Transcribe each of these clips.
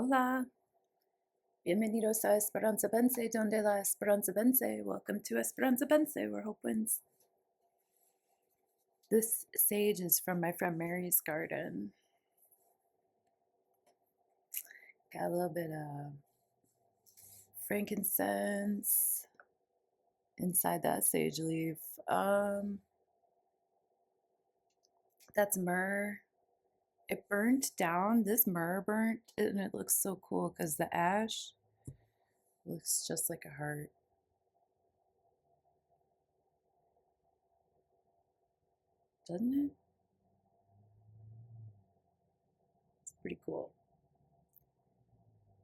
Hola, bienvenidos a Esperanza Pense, donde la Esperanza vence. Welcome to Esperanza Pense, where hope wins. This sage is from my friend Mary's garden. Got a little bit of frankincense inside that sage leaf. That's myrrh. It burnt down. This myrrh burnt, and it looks so cool because the ash looks just like a heart. Doesn't it? It's pretty cool.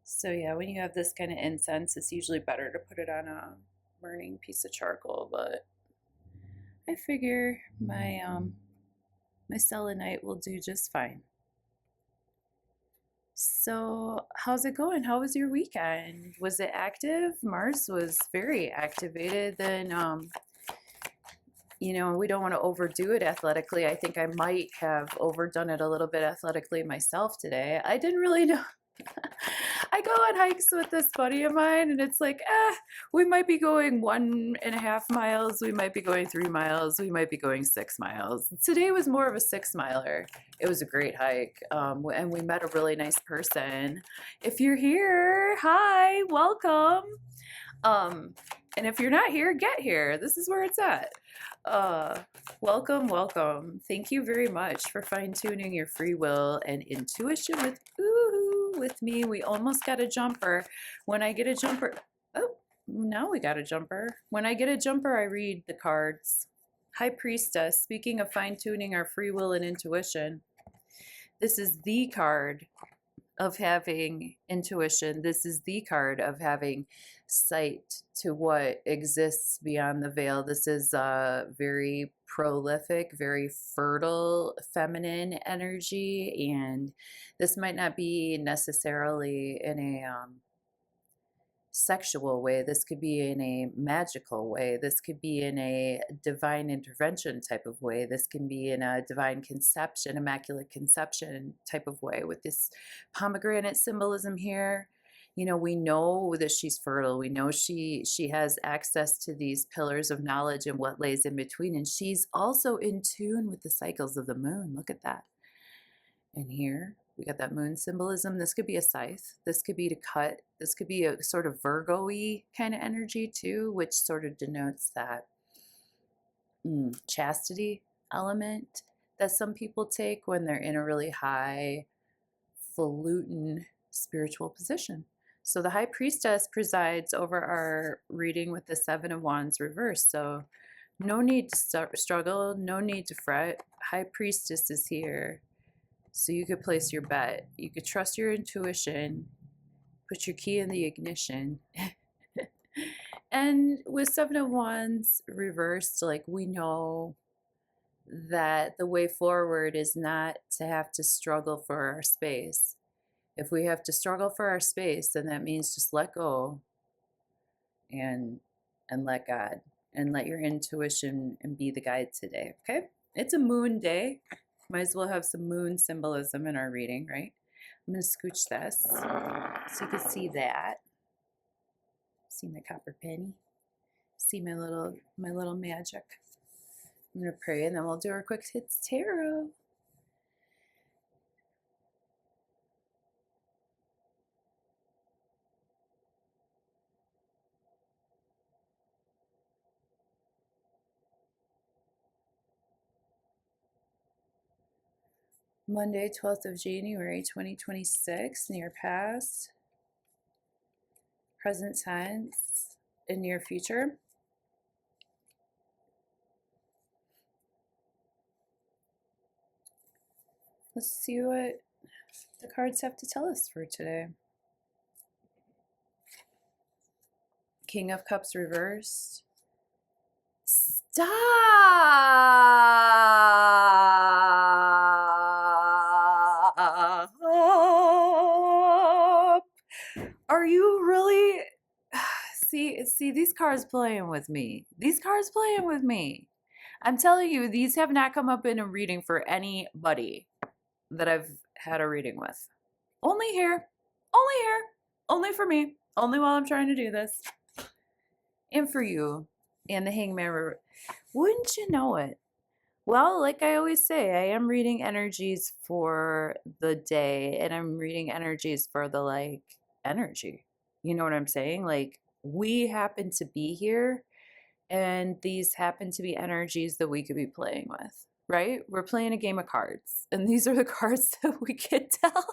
So yeah, when you have this kind of incense, it's usually better to put it on a burning piece of charcoal, but I figure my my selenite will do just fine. So how's it going? How was your weekend? Was it active? Mars was very activated. Then you know, we don't want to overdo it athletically. I think I might have overdone it a little bit athletically myself today. I didn't really know. I go on hikes with this buddy of mine, and it's like, we might be going 1.5 miles, we might be going 3 miles, we might be going 6 miles. Today was more of a 6-miler. It was a great hike, and we met a really nice person. If you're here, hi, welcome. And if you're not here, get here. This is where it's at. Welcome, welcome. Thank you very much for fine-tuning your free will and intuition with me. We almost got a jumper. When I get a jumper, oh, now we got a jumper. When I get a jumper, I read the cards. High Priestess, speaking of fine-tuning our free will and intuition, this is the card of having intuition. This is the card of having sight to what exists beyond the veil. This is a very prolific, very fertile feminine energy, and this might not be necessarily in a sexual way. This could be in a magical way. This could be in a divine intervention type of way. This can be in a divine conception, immaculate conception type of way with this pomegranate symbolism here. You know, we know that she's fertile. We know she has access to these pillars of knowledge and what lays in between. And she's also in tune with the cycles of the moon. Look at that. And here we got that moon symbolism. This could be a scythe. This could be to cut. This could be a sort of Virgo-y kind of energy too, which sort of denotes that chastity element that some people take when they're in a really high falutin spiritual position. So the High Priestess presides over our reading with the Seven of Wands reversed. So no need to struggle, no need to fret. High Priestess is here. So you could place your bet. You could trust your intuition, put your key in the ignition. And with Seven of Wands reversed, like, we know that the way forward is not to have to struggle for our space. If we have to struggle for our space, then that means just let go and let God and let your intuition and be the guide today. Okay? It's a moon day. Might as well have some moon symbolism in our reading, right? I'm going to scooch this so you can see that. See my copper penny. See my little magic. I'm going to pray, and then we'll do our quick hits tarot. Monday, 12th of January, 2026, near past, present tense, and near future. Let's see what the cards have to tell us for today. King of Cups reversed. Stop! Are you really? See these cards playing with me. These cards playing with me. I'm telling you, these have not come up in a reading for anybody that I've had a reading with. Only here. Only here, only for me, only while I'm trying to do this. And for you, and the Hangman. Wouldn't you know it? Well, like I always say, I am reading energies for the day, and I'm reading energies for the like energy. You know what I'm saying? Like, we happen to be here, and these happen to be energies that we could be playing with, right? We're playing a game of cards, and these are the cards that we get dealt.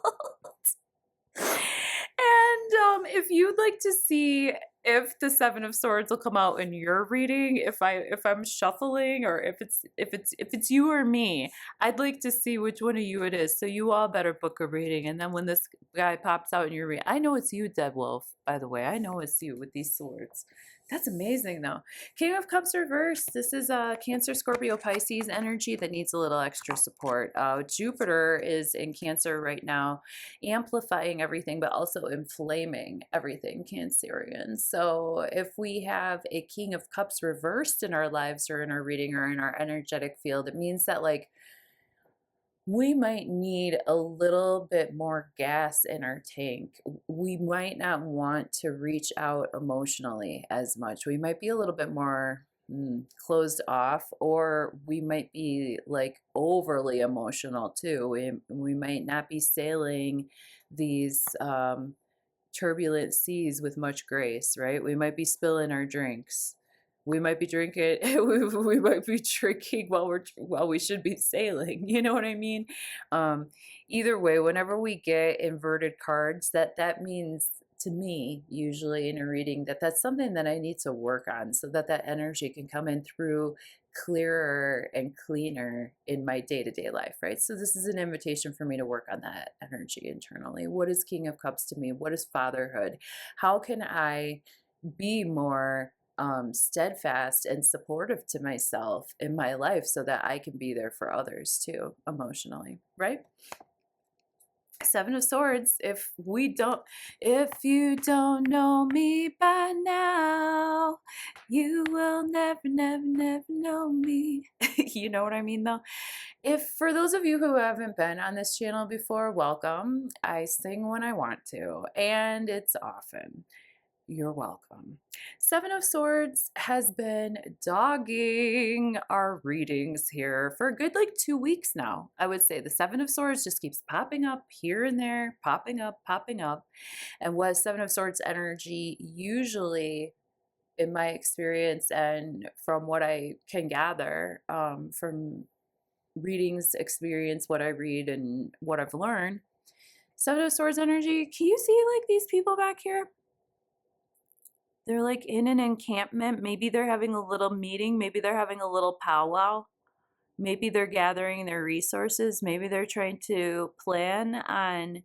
And if you'd like to see if the Seven of Swords will come out in your reading, if I'm shuffling, or if it's you or me, I'd like to see which one of you it is. So you all better book a reading. And then when this guy pops out in your reading, I know it's you, Dead Wolf, by the way. I know it's you with these swords. That's amazing, though. King of Cups reversed. This is a Cancer, Scorpio, Pisces energy that needs a little extra support. Jupiter is in Cancer right now, amplifying everything, but also inflaming everything Cancerian. So if we have a King of Cups reversed in our lives, or in our reading, or in our energetic field, it means that, like, we might need a little bit more gas in our tank. We might not want to reach out emotionally as much. We might be a little bit more closed off, or we might be like overly emotional too. We might not be sailing these turbulent seas with much grace, right? We might be spilling our drinks. We might be drinking. We might be drinking while we should be sailing. You know what I mean? Either way, whenever we get inverted cards, that means to me, usually in a reading, that's something that I need to work on, so that energy can come in through clearer and cleaner in my day-to-day life, right? So this is an invitation for me to work on that energy internally. What is King of Cups to me? What is fatherhood? How can I be more steadfast and supportive to myself in my life, so that I can be there for others too, emotionally, right? Seven of Swords. If you don't know me by now, you will never, never, never know me. You know what I mean, though? If for those of you who haven't been on this channel before, welcome. I sing when I want to, and it's often. You're welcome. Seven of Swords has been dogging our readings here for a good like 2 weeks now. I would say the Seven of Swords just keeps popping up here and there, popping up. And what Seven of Swords energy usually, in my experience and from what I can gather from readings, experience, what I read and what I've learned, Seven of Swords energy, can you see like these people back here? They're like in an encampment. Maybe they're having a little meeting. Maybe they're having a little powwow. Maybe they're gathering their resources. Maybe they're trying to plan on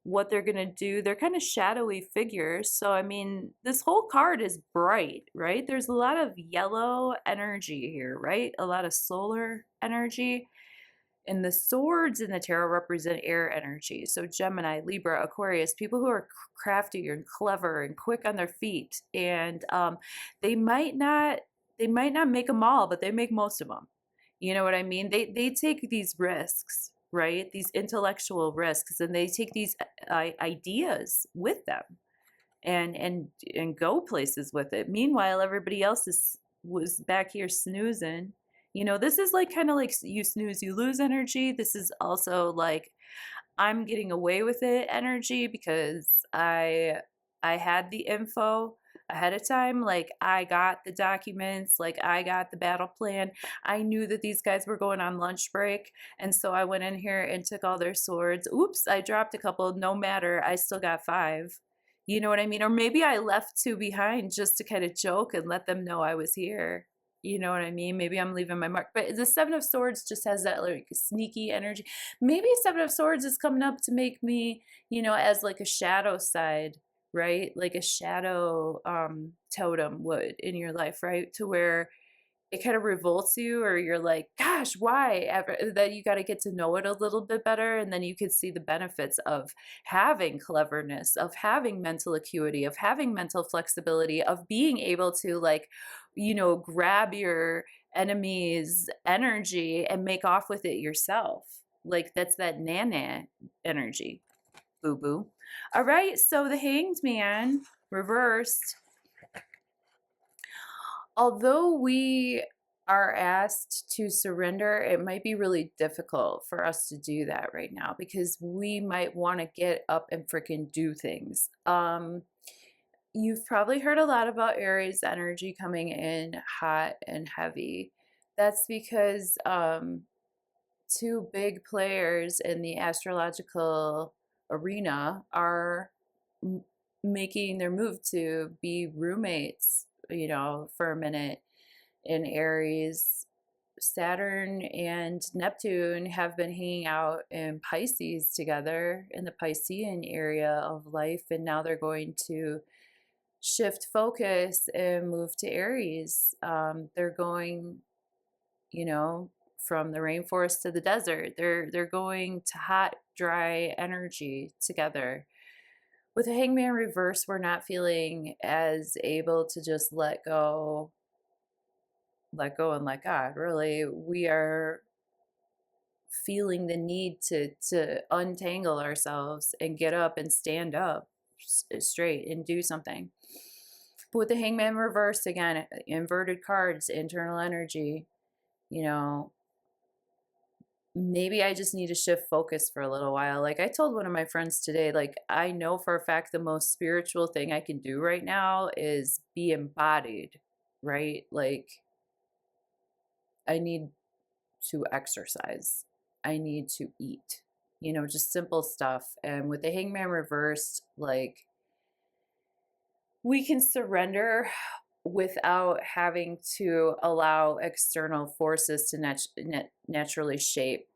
what they're going to do. They're kind of shadowy figures. So, I mean, this whole card is bright, right? There's a lot of yellow energy here, right? A lot of solar energy. And the swords in the tarot represent air energy. So Gemini, Libra, Aquarius, people who are crafty and clever and quick on their feet. And they might not make them all, but they make most of them. You know what I mean? They take these risks, right? These intellectual risks, and they take these ideas with them and go places with it. Meanwhile, everybody else was back here snoozing. You know, this is like kind of like you snooze, you lose energy. This is also like I'm getting away with it energy, because I had the info ahead of time. Like, I got the documents, like I got the battle plan. I knew that these guys were going on lunch break, and so I went in here and took all their swords. Oops, I dropped a couple. No matter, I still got 5. You know what I mean? Or maybe I left 2 behind just to kind of joke and let them know I was here. You know what I mean? Maybe I'm leaving my mark. But the Seven of Swords just has that like sneaky energy. Maybe Seven of Swords is coming up to make me, you know, as like a shadow side, right? Like a shadow totem would in your life, right? To where it kind of revolts you, or you're like, gosh, why ever, that you got to get to know it a little bit better. And then you could see the benefits of having cleverness, of having mental acuity, of having mental flexibility, of being able to, like, you know, grab your enemy's energy and make off with it yourself. Like, that's that nana energy. Boo boo. All right, so the Hanged Man reversed. Although we are asked to surrender, it might be really difficult for us to do that right now because we might want to get up and freaking do things. You've probably heard a lot about Aries energy coming in hot and heavy. That's because two big players in the astrological arena are making their move to be roommates, you know, for a minute in Aries. Saturn and Neptune have been hanging out in Pisces together in the Piscean area of life, and now they're going to shift focus and move to Aries. They're going, you know, from the rainforest to the desert. They're going to hot, dry energy together. With the Hangman reverse, we're not feeling as able to just let go and let God. Really, we are feeling the need to untangle ourselves and get up and stand up straight and do something. But with the Hangman reverse, again, inverted cards, internal energy, you know, maybe I just need to shift focus for a little while. Like I told one of my friends today, like I know for a fact the most spiritual thing I can do right now is be embodied, right? Like I need to exercise. I need to eat, you know, just simple stuff. And with the Hangman reversed, like we can surrender without having to allow external forces to naturally shape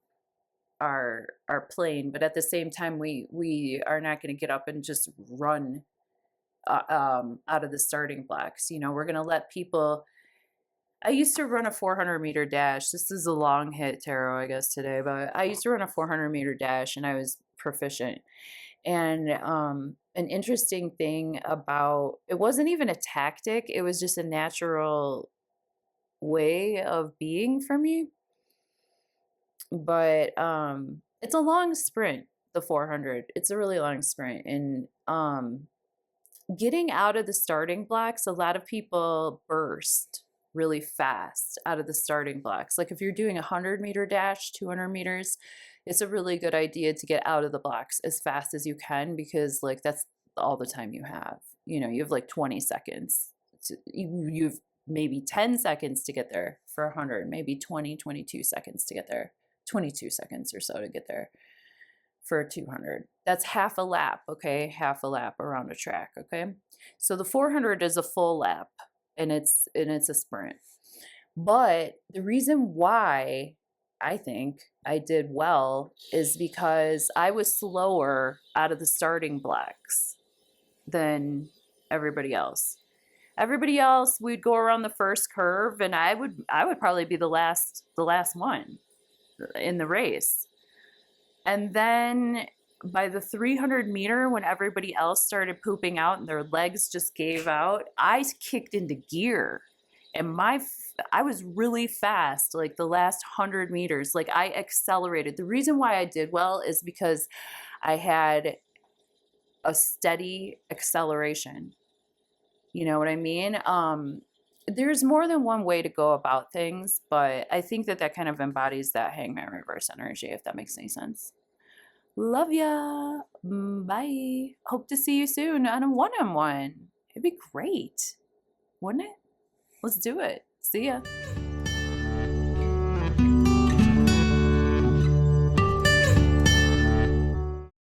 our plane. But at the same time, we are not going to get up and just run out of the starting blocks. You know, we're going to let people. I used to run a 400-meter dash. This is a long hit tarot, I guess, today, but I used to run a 400-meter dash and I was proficient. And an interesting thing about it wasn't even a tactic, it was just a natural way of being for me. But it's a long sprint, the 400. It's a really long sprint. And getting out of the starting blocks, a lot of people burst really fast out of the starting blocks. Like if you're doing a 100-meter dash, 200 meters, it's a really good idea to get out of the blocks as fast as you can, because like that's all the time you have. You know, you have like 20 seconds. You've maybe 10 seconds to get there for 100, maybe 20, 22 seconds to get there, 22 seconds or so to get there for 200. That's half a lap, okay? Half a lap around a track, okay? So the 400 is a full lap, and it's a sprint. But the reason why I think I did well is because I was slower out of the starting blocks than everybody else. Everybody else, we'd go around the first curve, and I would probably be the last one in the race. And then by the 300-meter, when everybody else started pooping out and their legs just gave out, I kicked into gear. And I was really fast, like the last 100 meters. Like I accelerated. The reason why I did well is because I had a steady acceleration. You know what I mean? There's more than one way to go about things, but I think that kind of embodies that Hangman reverse energy, if that makes any sense. Love ya. Bye. Hope to see you soon on a one-on-one. It'd be great, wouldn't it? Let's do it. See ya.